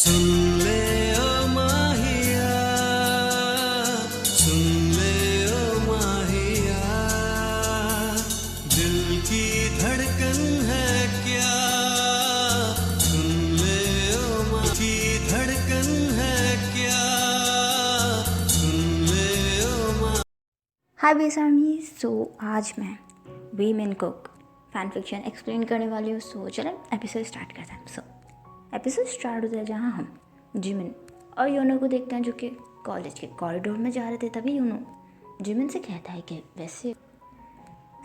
सुन ले ओ माहिया, सुन ले ओ माहिया, दिल की धड़कन है क्या, सुन ले ओ माहिया की धड़कन है क्या, सुन ले ओ माहिया। हाय बेसामी। आज मैं women cook fan fiction explain करने वाली हूँ। चलो एपिसोड स्टार्ट करते हैं। एपिसोड स्टार्ट होता है जहाँ हम जिमिन और योनो को देखते हैं जो कि कॉलेज के कॉरिडोर में जा रहे थे। तभी योनो जिमिन से कहता है कि वैसे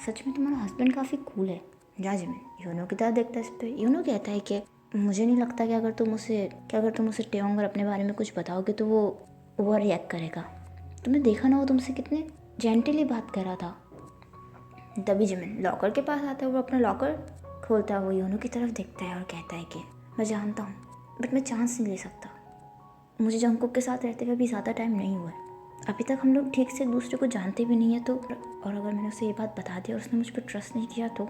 सच में तुम्हारा हस्बैंड काफ़ी कूल है। जा जिमिन योनो की तरफ देखता है। इस पर योनो कहता है कि मुझे नहीं लगता कि अगर तुम उसे टेयोंग और अपने बारे में कुछ बताओगे तो वो ओवर रिएक्ट करेगा। तुमने देखा ना वो तुमसे कितने जेंटली बात कर रहा था। तभी जिमिन लॉकर के पास आता है। वो अपना लॉकर खोलता है। वो योनो की तरफ देखता है और कहता है कि मैं जानता हूँ बट मैं चांस नहीं ले सकता। मुझे जंगकुक के साथ रहते हुए भी ज़्यादा टाइम नहीं हुआ है। अभी तक हम लोग ठीक से एक दूसरे को जानते भी नहीं है। तो और अगर मैंने उसे ये बात बता दी और उसने मुझ पर ट्रस्ट नहीं किया तो।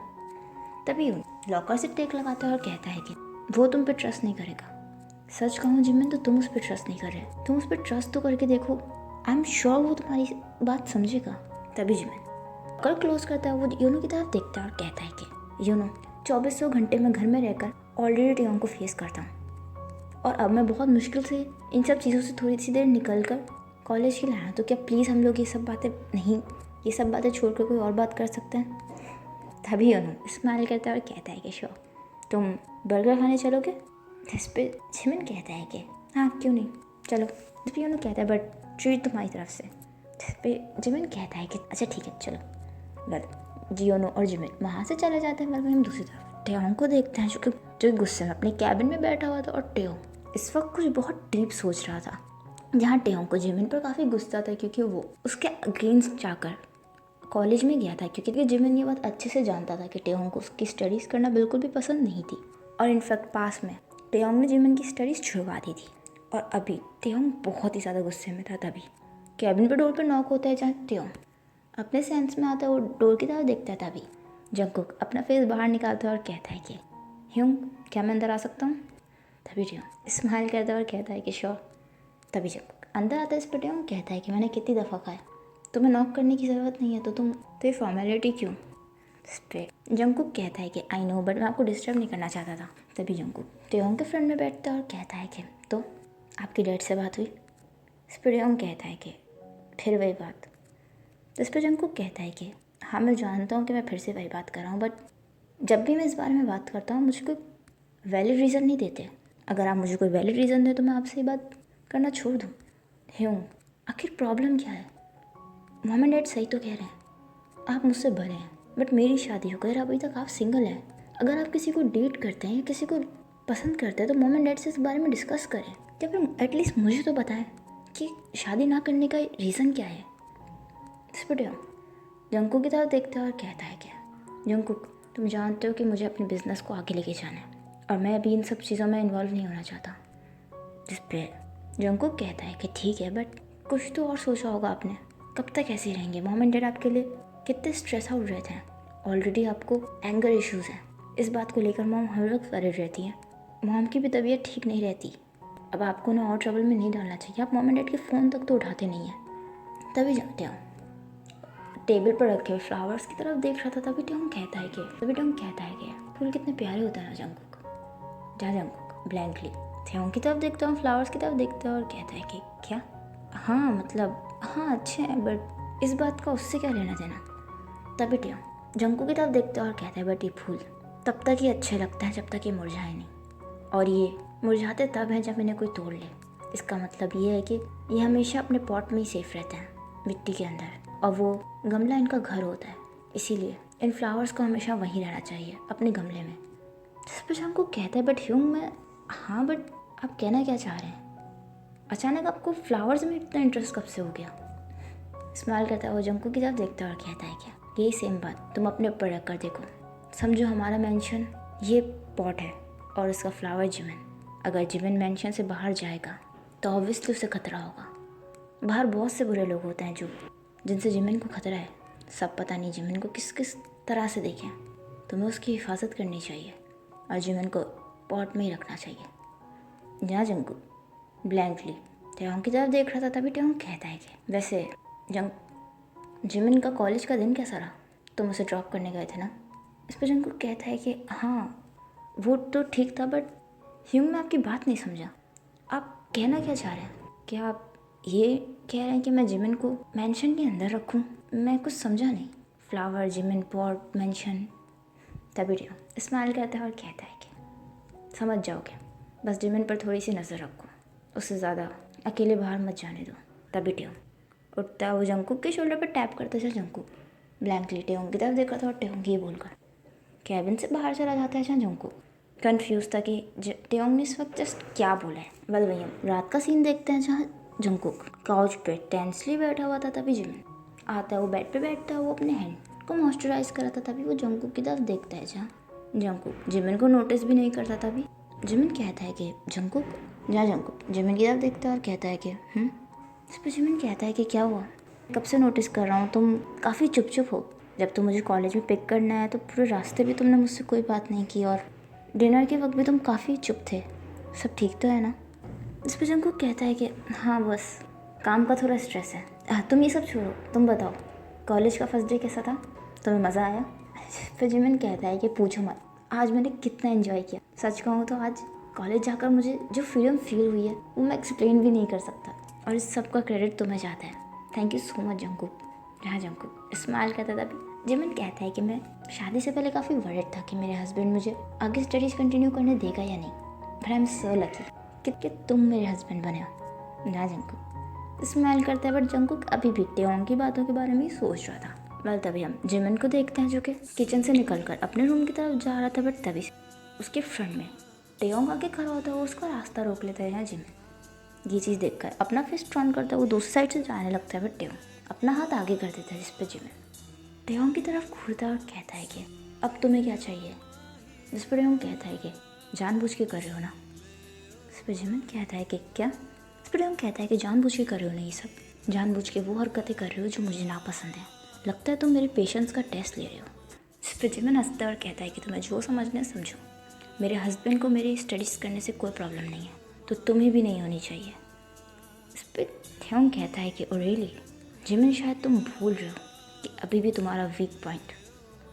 तभी लॉकर से टेक लगाता है और कहता है कि वो तुम पे ट्रस्ट नहीं करेगा। सच कहूँ जिमिन तो तुम उस पर ट्रस्ट नहीं कर रहे। तुम उस पर ट्रस्ट तो करके देखो। आई एम श्योर वो तुम्हारी बात समझेगा। तभी जिमिन कल क्लोज करता है। वो योनो की तरफ देखता है और कहता है कि योनो 2400 घंटे में घर में रहकर ऑलरेडी टेयोंग को फेस करता हूँ और अब मैं बहुत मुश्किल से इन सब चीज़ों से थोड़ी सी देर निकल कर कॉलेज के लिए आया। तो क्या प्लीज़ हम लोग ये सब बातें छोड़कर कोई और बात कर सकते हैं। तभी योनो स्माइल करता है और कहता है कि श्योर तुम बर्गर खाने चलोगे। इस पर जिमिन कहता है कि हाँ क्यों नहीं चलो। इस पर योनो कहता है बट ट्रीट तुम्हारी तरफ से। इस पर जिमिन कहता है कि अच्छा ठीक है चलो। योनो और जिमिन वहाँ से चले जाते हैं। हम दूसरी तरफ टेयोंग को देखते हैं जो गुस्से में अपने कैबिन में बैठा हुआ था। और टेयोंग इस वक्त कुछ बहुत डीप सोच रहा था। जहाँ टेयोंग को जिमिन पर काफ़ी गुस्सा था क्योंकि वो उसके अगेंस्ट जाकर कॉलेज में गया था। क्योंकि जिमिन ये बात अच्छे से जानता था कि टेयोंग को उसकी स्टडीज़ करना बिल्कुल भी पसंद नहीं थी। और इनफैक्ट पास में टेयोंग ने जिमिन की स्टडीज़ छुड़वा दी थी। और अभी टेयोंग बहुत ही ज़्यादा गुस्से में था। तभी कैबिन पर डोर पर नॉक होता है जहाँ टेयोंग अपने सेंस में आता है। वो डोर की तरफ देखता है। तभी जंगकुक अपना फेस बाहर निकालता है और कहता है कि ह्यूंग क्या मैं अंदर आ सकता हूँ। तभी टेयोंग स्माइल करता है और कहता है कि श्योर। तभी जंगकुक अंदर आता है। इस पर टेयोंग कहता है कि मैंने कितनी दफ़ा कहा है तुम्हें नॉक करने की ज़रूरत नहीं है तो ये फॉर्मेलिटी क्यों। इस पर जंगकुक कहता है कि आई नो बट मैं आपको डिस्टर्ब नहीं करना चाहता था। तभी जंगकुक टेयोंग के फ्रेंड में बैठता है और कहता है कि तो आपकी डैड से बात हुई। इस पर टेयोंग कहता है कि फिर वही बात। इस पर जंगकुक कहता है कि हाँ मैं जानता हूँ कि मैं फिर से वही बात कर रहा हूँ बट जब भी मैं इस बारे में बात करता हूँ मुझे कोई वैलिड रीज़न नहीं देते। अगर आप मुझे कोई वैलिड रीज़न दें तो मैं आपसे ये बात करना छोड़ दूँ। ह्यूंग आखिर प्रॉब्लम क्या है। मॉम एंड डैड सही तो कह रहे हैं आप मुझसे बड़े हैं बट मेरी शादी हो गई और अभी तक आप सिंगल हैं। अगर आप किसी को डेट करते हैं या किसी को पसंद करते हैं तो मॉम एंड डैड से इस बारे में डिस्कस करें या फिर एटलीस्ट मुझे तो बताएं कि शादी ना करने का रीज़न क्या है। इस पर जंगकुक की तरफ देखता है और कहता है क्या जंगकुक तुम जानते हो कि मुझे अपने बिजनेस को आगे लेके जाना है और मैं अभी इन सब चीज़ों में इन्वॉल्व नहीं होना चाहता। जिस पर जंगकुक कहता है कि ठीक है बट कुछ तो और सोचा होगा आपने। कब तक ऐसे ही रहेंगे। मॉम एंड डैड आपके लिए कितने स्ट्रेस आउट रहते हैं। ऑलरेडी आपको एंगर इश्यूज़ हैं। इस बात को लेकर मॉम हर वक्त वरीड रहती है। मॉम की भी तबीयत ठीक नहीं रहती। अब आपको ना और ट्रबल में नहीं डालना चाहिए। आप मॉम एंड डैड के फ़ोन तक तो उठाते नहीं हैं। तभी जाते हो टेबल पर रखे हुए फ्लावर्स की तरफ देख रहा था। तभी टेयोंग कहता है कि फूल कितने प्यारे होते हैं ना जंगकुक। जंगकुक ब्लैंकली टेयोंग की तरफ देखता हूँ फ्लावर्स की तरफ देखता है और कहता है कि क्या हाँ मतलब हाँ अच्छे हैं बट इस बात का उससे क्या लेना देना। तभी टेयोंग जंगकुक की तरफ देखता है और कहता है बट ये फूल तब तक ही अच्छे लगता है जब तक ये मुरझाए नहीं और ये मुरझाते तब हैं जब इन्हें कोई तोड़ ले। इसका मतलब ये है कि ये हमेशा अपने पॉट में ही सेफ रहते हैं मिट्टी के अंदर और वो गमला इनका घर होता है। इसीलिए इन फ्लावर्स को हमेशा वहीं रहना चाहिए अपने गमले में। जिस पर हमको कहता है बट ह्यूंग मैं हाँ बट आप कहना क्या चाह रहे हैं। अचानक आपको फ्लावर्स में इतना इंटरेस्ट कब से हो गया। स्माइल करता है वो जंगकुक की तरफ देखता है और कहता है क्या यही सेम बात तुम अपने ऊपर रख कर देखो। समझो हमारा मेंशन ये पॉट है और इसका फ्लावर जिमिन। अगर जिमिन मेंशन से बाहर जाएगा तो ऑब्वियसली उसे खतरा होगा। बाहर बहुत से बुरे लोग होते हैं जिनसे जिमिन को खतरा है। सब पता नहीं जिमिन को किस किस तरह से देखें। तुम्हें उसकी हिफाजत करनी चाहिए और जिमिन को पॉट में ही रखना चाहिए। जहाँ जंकुक ब्लैंकली टेयोंग की तरफ देख रहा था तभी टेयोंग कहता है कि वैसे जिमिन का कॉलेज का दिन कैसा रहा, तुम उसे ड्रॉप करने गए थे ना। इस पर जंकुक कहता है कि हाँ वो तो ठीक था, बट ह्यूंग मैं आपकी बात नहीं समझा, आप कहना क्या चाह रहे हैं? क्या आप ये कह रहे हैं कि मैं जिमिन को मेंशन के अंदर रखूं? मैं कुछ समझा नहीं। Flower, Jimin, pot, mention. तभी टेयोंग स्माइल करता है और कहता है कि समझ जाओगे, बस जिमिन पर थोड़ी सी नज़र रखो, उससे ज़्यादा अकेले बाहर मत जाने दो। तभी टेयोंग उठता वो जंकुक के शोल्डर पर टैप करता था। जंकुक ब्लैंकली टेयोंग की तरफ देख रहा था और टेयोंग ये बोलकर कैबिन से बाहर चला जाता है। जहाँ जंकुक कंफ्यूज था कि टेयोंग ने इस वक्त जस्ट क्या बोला है। बस वही हम रात का सीन देखते हैं जहाँ जंकुक काउच पे टेंसली बैठा हुआ था। तभी जिमिन आता है, वो बेड पे बैठता है, वो अपने हैंड को मॉइस्चराइज करा था। तभी वो जंकुक की तरफ देखता है जहाँ जंकुक जिमिन को नोटिस भी नहीं करता। तभी जिमिन कहता है कि जंकुक, जहाँ जंकुक जिमिन की तरफ देखता है और कहता है कि इस पर जिमिन कहता है कि क्या हुआ, कब से नोटिस कर रहा हूँ तुम काफ़ी चुप चुप हो। जब तुम मुझे कॉलेज में पिक करना है तो पूरे रास्ते भी तुमने मुझसे कोई बात नहीं की, और डिनर के वक्त भी तुम काफ़ी चुप थे। सब ठीक तो है ना? इस पर जंकुक कहता है कि हाँ बस काम का थोड़ा स्ट्रेस है। तुम ये सब छोड़ो, तुम बताओ कॉलेज का फर्स्ट डे कैसा था, तुम्हें मज़ा आया? फिर जिमिन कहता है कि पूछो मत, आज मैंने कितना एंजॉय किया। सच कहूँ तो आज कॉलेज जाकर मुझे जो फ्रीडम फील हुई है वो मैं एक्सप्लेन भी नहीं कर सकता, और इस सब का क्रेडिट तुम्हें जाता है। Thank you so much Jungkook. हाँ जंकुक स्माइल करता था। तभी जिमिन कहता है कि मैं शादी से पहले काफ़ी वरीड था कि मेरे हस्बैंड मुझे आगे स्टडीज़ कंटिन्यू करने देगा या नहीं, but I am so lucky कि तुम मेरे हस्बैंड बने हो। हाँ जंकुक स्माइल करता है। बट जंकुक अभी भी टेयोंग की बातों के बारे में ही सोच रहा था। बस तभी हम जिमिन को देखते हैं जो कि किचन से निकलकर अपने रूम की तरफ जा रहा था। बट तभी उसके फ्रंट में टेयोंग आके खड़ा होता है, वो उसका रास्ता रोक लेता है। यहाँ जिमिन ये चीज़ देखकर अपना फेस टर्न करता है, वो दूसरी साइड से जाने लगता है। बट टेयोंग अपना हाथ आगे कर देता है, जिस पर जिमिन टेयोंग की तरफ घूरता है और कहता है कि अब तुम्हें क्या चाहिए? जिस पर टेयोंग कहता है कि जानबूझ के कर रहे हो ना। इस पर जिमिन कहता है कि क्या? इस पर टेयोंग कहता है कि जानबूझ के कर रहे हो ना, ये सब जानबूझ के वो हरकतें कर रहे हो जो मुझे नापसंद है। लगता है तुम मेरे पेशेंस का टेस्ट ले रहे हो। इस पर जिमिन हंसता है और कहता है कि तुम्हें जो समझना है समझो, मेरे हस्बैंड को मेरी स्टडीज़ करने से कोई प्रॉब्लम नहीं है, तो तुम्हें भी नहीं होनी चाहिए। इस पर टेयोंग कहता है कि ओ रियली जिमिन, शायद तुम भूल रहे हो कि अभी भी तुम्हारा वीक पॉइंट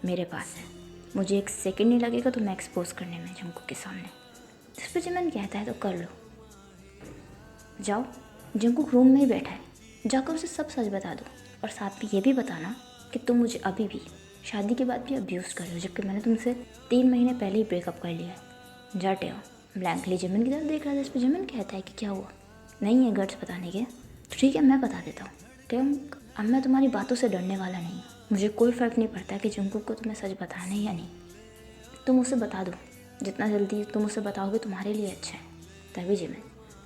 मेरे पास है। मुझे एक सेकंड नहीं लगेगा तुम्हें एक्सपोज करने में जंकुक के सामने। इस पर जिमिन कहता है तो कर लो, जाओ। जंकुक रूम में ही बैठा है, जाकर उसे सब सच बता दो, और साथ में ये भी बताना कि तुम मुझे अभी भी शादी के बाद भी अब्यूज़ कर रहे हो, जबकि मैंने तुमसे 3 महीने पहले ही ब्रेकअप कर लिया है। जा टेयोंग ब्लैंकली जिमिन की तरफ देख रहा था। इस पर जिमिन कहता है कि क्या हुआ, नहीं है गट्स बताने के? तो ठीक है, मैं बता देता हूँ। टेयोंग अब मैं तुम्हारी बातों से डरने वाला नहीं हूँ। मुझे कोई फ़र्क नहीं पड़ता कि जंकुक को तुम्हें सच बताना है या नहीं, तुम उसे बता दो। जितना जल्दी तुम उसे बताओगे तुम्हारे लिए अच्छा है। तभी जिमिन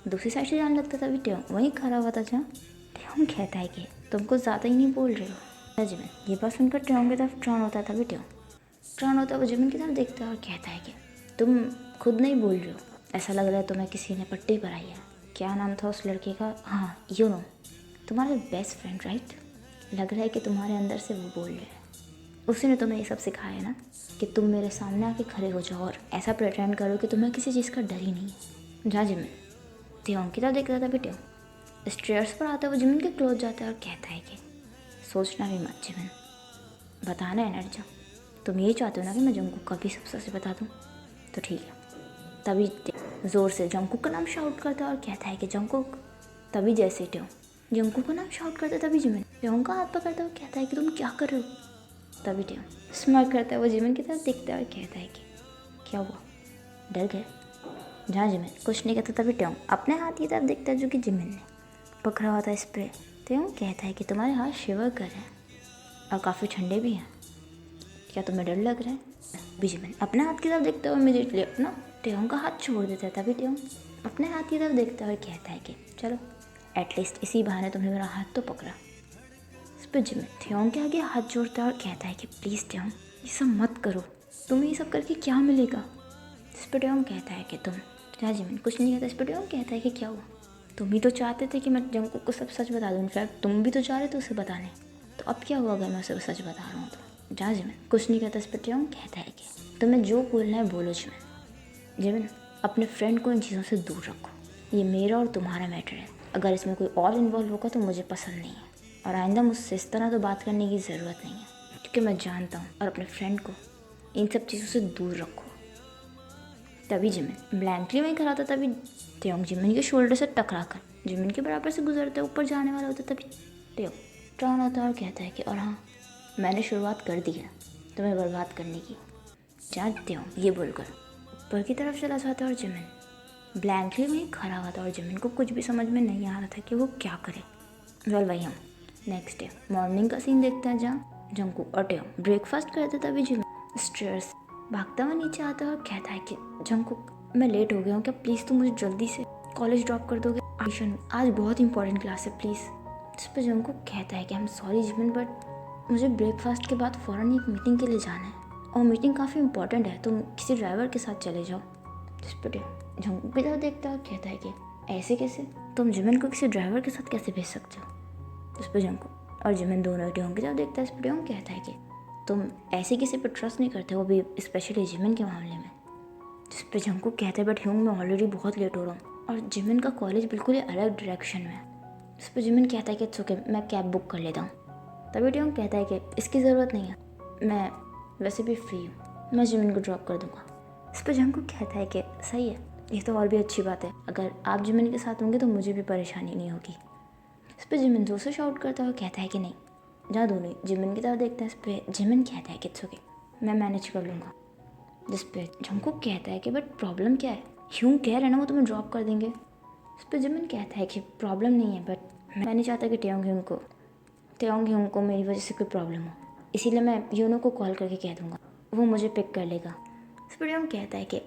दूसरी साइड से जाने लगता। तभी टेयोंग वहीं खड़ा हुआ था जहाँ टेयोंग कहता है कि तुम कुछ ज़्यादा ही नहीं बोल रहे हो। जिमिन ये बात सुनकर टेयोंग की तरफ टर्न होता है। तभी टेयोंग टर्न होता है, वो जिमिन की तरफ देखता है और कहता है कि तुम खुद नहीं बोल रहे हो, ऐसा लग रहा है तुम्हें किसी ने पट्टी कराई है। क्या नाम था उस लड़के का? हाँ यू नो, तुम्हारे बेस्ट फ्रेंड राइट? लग रहा है कि तुम्हारे अंदर से वो बोल रहे हैं। उसी ने तुम्हें ये सब सिखाया है ना, कि तुम मेरे सामने आके खड़े हो जाओ और ऐसा प्रिटेंड करो कि तुम्हें किसी चीज़ का डर ही नहीं है। जा जिमिन टेयोंग की तरफ देख रहा था। भी टेयोंग स्टेयर्स पर आता है, वो जिमिन के क्लोज जाता है और कहता है कि सोचना भी मत जिमिन, बताना है ना। तुम यही चाहते हो ना कि मैं जंकुक का भी सब सच बता दूँ, तो ठीक है। तभी ज़ोर से जंकुक का नाम शाउट करता है और कहता है कि जंकुक। तभी जैसे टेयोंग जंकुक का नाम शाउट करता है, तभी जिमिन टेयोंग का हाथ पकड़ता है और कहता है कि तुम क्या कर रहे हो। तभी टेयोंग स्माइल करता है, वो जिमिन की तरफ देखता है और कहता है कि क्या हुआ, डर गए? जहाँ जिमिन कुछ नहीं कहता। तभी टेयोंग अपने हाथ की तरफ देखता है जो कि जिमिन ने पकड़ा हुआ था स्प्रे। टेयोंग कहता है कि तुम्हारे हाथ शिवर कर रहे हैं और काफ़ी ठंडे भी हैं, क्या तुम्हें डर लग रहा है? भी जिमिन अपने हाथ की तरफ देखता है और इमीडिएटली अपना टेयोंग का हाथ छोड़ देता है। तभी टेयोंग अपने हाथ की तरफ देखता है और कहता है कि चलो एटलीस्ट इसी बहाने तुमने मेरा हाथ तो पकड़ा। इस पर जिमिन टेयोंग के आगे हाथ जोड़ता है और कहता है कि प्लीज़ टेयोंग ये सब मत करो, तुम्हें ये सब करके क्या मिलेगा? इस पर टेयोंग कहता है कि तुम क्या? जिमिन कुछ नहीं कहता। इस पर टेयोंग कहता है कि क्या हुआ, तुम ही तो चाहते थे कि मैं जंकुक को सब सच बता दूँ, इनफैक्ट तुम भी तो चाह रहे थे उसे बताने, तो अब क्या हुआ अगर मैं उसे सच बता रहा हूँ तो? जा जिमिन कुछ नहीं कहता। इस पर टेयोंग कहता है कि तुम्हें जो बोलना है बोलो जिमिन। अपने फ्रेंड को इन चीज़ों से दूर रखो। ये मेरा और तुम्हारा मैटर है। अगर इसमें कोई और इन्वॉल्व होगा तो मुझे पसंद नहीं है, और आइंदा मुझसे इस तरह तो बात करने की ज़रूरत नहीं है, क्योंकि मैं जानता हूँ। और अपने फ्रेंड को इन सब चीज़ों से दूर रखो। तभी जिमिन ब्लैंकली वहीं खड़ा था। तभी टेयोंग जिमिन के शोल्डर से टकरा कर जिमिन के बराबर से गुजरते ऊपर जाने वाला होता। तभी टेयोंग टर्न होता है और कहता है कि और हाँ, मैंने शुरुआत कर दी है तुम्हें बर्बाद करने की। जानते हो, ये बोलकर ऊपर की तरफ चला जाता है और जिमिन ब्लैंकली वहीं खड़ा हुआ था और जिमिन को कुछ भी समझ में नहीं आ रहा था कि वो क्या करे। वेल वही हम नेक्स्ट डे मॉर्निंग का सीन देखते हैं जहाँ जंगकुक और टेयोंग ब्रेकफास्ट करते। तभी जिमिन स्टेयर्स भागता हुआ नीचे आता है और कहता है कि जंगकुक, मैं लेट हो गया हूँ, क्या प्लीज़ तुम मुझे जल्दी से कॉलेज ड्रॉप कर दोगे? आज बहुत इंपॉर्टेंट क्लास है प्लीज़। इस पर जंगकुक कहता है कि I am sorry Jimin, but मुझे ब्रेकफास्ट के बाद फ़ौरन एक मीटिंग के लिए जाना है और मीटिंग काफ़ी इंपॉर्टेंट है, तुम किसी ड्राइवर के साथ चले जाओ। इस पर जंगकुक की तरफ देखता है और कहता है कि ऐसे कैसे, तुम जिमिन को किसी ड्राइवर के साथ कैसे भेज सकते हो? इस पर जंगकुक और जिमिन दोनों टेयोंग की तरफ देखता है। इस पर टेयोंग कहता है कि तुम ऐसे किसी पर ट्रस्ट नहीं करते हो, भी स्पेशली जिमिन के मामले में। जिस पर जंगकुक कहता है बट ह्यूंग, मैं ऑलरेडी बहुत लेट हो रहा हूँ और जिमिन का कॉलेज बिल्कुल ही अलग डायरेक्शन में है। इस पर जिमिन कहता है कि इट्स ओके, मैं कैब बुक कर लेता हूँ। तभी टेयोंग कहता है कि इसकी ज़रूरत नहीं है, मैं वैसे भी फ्री हूँ, मैं जिमिन को ड्रॉप कर दूँगा। इस पर जंगकुक कहता है कि सही है, ये तो और भी अच्छी बात है, अगर आप जिमिन के साथ होंगे तो मुझे भी परेशानी नहीं होगी। इस पर जिमिन जोर से शाउट करता है और कहता है कि नहीं। जहाँ दोनों जिमिन की तरफ देखते हैं, इस पर जिमिन कहता है कि इट्स ओके, मैं मैनेज कर लूँगा। जिस पे जंगकुक कहता है कि बट प्रॉब्लम क्या है, ह्यूंग कह रहे हैं ना वो तुम्हें ड्रॉप कर देंगे। इस पर जिमिन कहता है कि प्रॉब्लम नहीं है, बट मैं नहीं चाहता कि टेयोंग ह्यूंग को मेरी वजह से कोई प्रॉब्लम हो, इसीलिए मैं यूनो को कॉल करके कह दूँगा, वो मुझे पिक कर लेगा। इस पर टेयोंग कहता है कि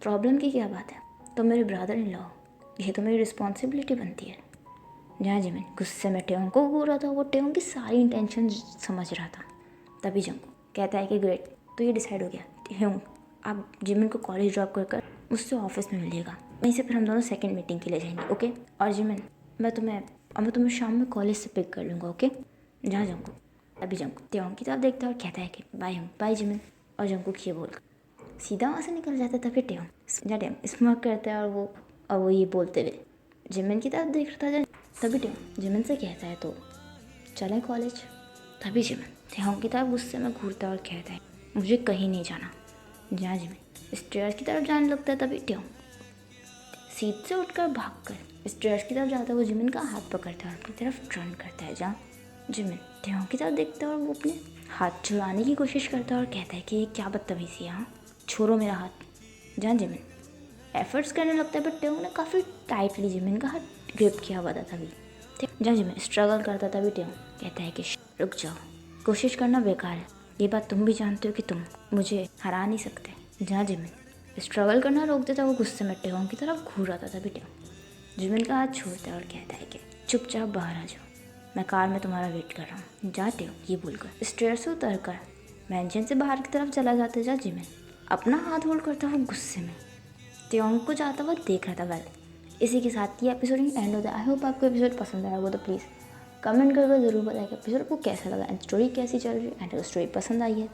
प्रॉब्लम की क्या बात है, तो मेरे ब्रदर इन लॉ, ये तो मेरी रिस्पॉन्सिबिलिटी बनती है। जहाँ जिमिन गुस्से में टेयोंग को घूर रहा था, वो टेयोंग की सारी इंटेंशन समझ रहा था। तभी जंगकुक कहता है कि ग्रेट, तो ये डिसाइड हो गया, ह्यूंग आप जिमिन को कॉलेज ड्रॉप कर मुझसे ऑफिस में मिलिएगा, वहीं से फिर हम दोनों सेकंड मीटिंग के लिए जाएंगे, ओके? और जिमिन मैं तुम्हें शाम में कॉलेज से पिक कर लूँगा, ओके? जहाँ जंगकुक अभी जंगकुक टेयोंग की तरफ देखता है और कहता है कि बाय ह्यूंग, बाय जिमिन। और जंगकुक ये बोलकर सीधा वहाँ से निकल जाता है। तभी टेयोंग स्मोक करता है और वो ये बोलते हुए जिमिन की तरफ देख रहा था। तभी टेयोंग जिमिन से कहता है तो चलें कॉलेज। तभी जिमिन टेयोंग की तरफ गुस्से में घूरता है और कहता है मुझे कहीं नहीं जाना। जहाँ जिमिन स्टेयर्स की तरफ जाने लगता है, तभी टेयोंग सीट से उठकर भागकर स्टेयर्स की तरफ जाता है। वो जिमिन का हाथ पकड़ता है और अपनी तरफ टर्न करता है। जहाँ जिमिन टेयोंग की तरफ देखता है और वो अपने हाथ छुड़ाने की कोशिश करता है और कहता है कि ये क्या बदतमीज़ी है, हाँ छोड़ो मेरा हाथ। जहाँ जिमिन एफर्ट्स करने लगता है, बट टेयोंग ने काफ़ी टाइटली जिमिन का हाथ ग्रिप किया हुआ था। तभी जहाँ जिमिन स्ट्रगल करता, तभी टेयोंग कहता है कि रुक जाओ, कोशिश करना बेकार है, ये बात तुम भी जानते हो कि तुम मुझे हरा नहीं सकते। जहाँ जिमिन स्ट्रगल करना रोक देता, वो गुस्से में टेयोंग की तरफ घूर रहा था। तभी टेयोंग जिमिन का हाथ छोड़ता है और कहता है कि चुपचाप बाहर आ जाओ, मैं कार में तुम्हारा वेट कर रहा हूँ। जहाँ टेयोंग ये बोलकर स्टेयर से उतर कर मेंशन से बाहर की तरफ चला जाता है। जहाँ जिमिन अपना हाथ होल्ड करता हुआ गुस्से में टेयोंग को जाता हुआ देख रहा था। वेल इसी के साथ ये एपिसोड एंड होता है। आई होप आपको एपिसोड पसंद आया हो तो प्लीज़ कमेंट करके ज़रूर बताइए कि एपिसोड को कैसा लगा एंड स्टोरी कैसी चल रही है। एंड अगर स्टोरी पसंद आई है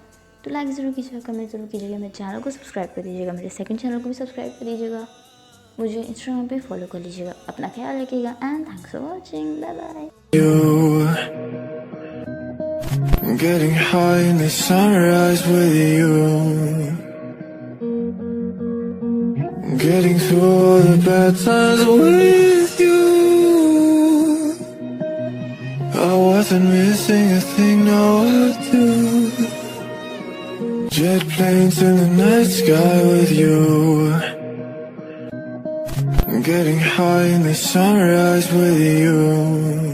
तो लाइक ज़रूर कीजिएगा, कमेंट ज़रूर कीजिएगा, मेरे चैनल को सब्सक्राइब कर दीजिएगा, मेरे सेकंड चैनल को भी सब्सक्राइब कर दीजिएगा, मुझे इंस्टाग्राम पे फॉलो कर लीजिएगा। अपना ख्याल रखिएगा and thanks for watching, bye bye. Getting high in the sunrise with you, getting through all the bad times with you. I wasn't missing a thing, now I do. Jet planes in the night sky with you, getting high in the sunrise with you.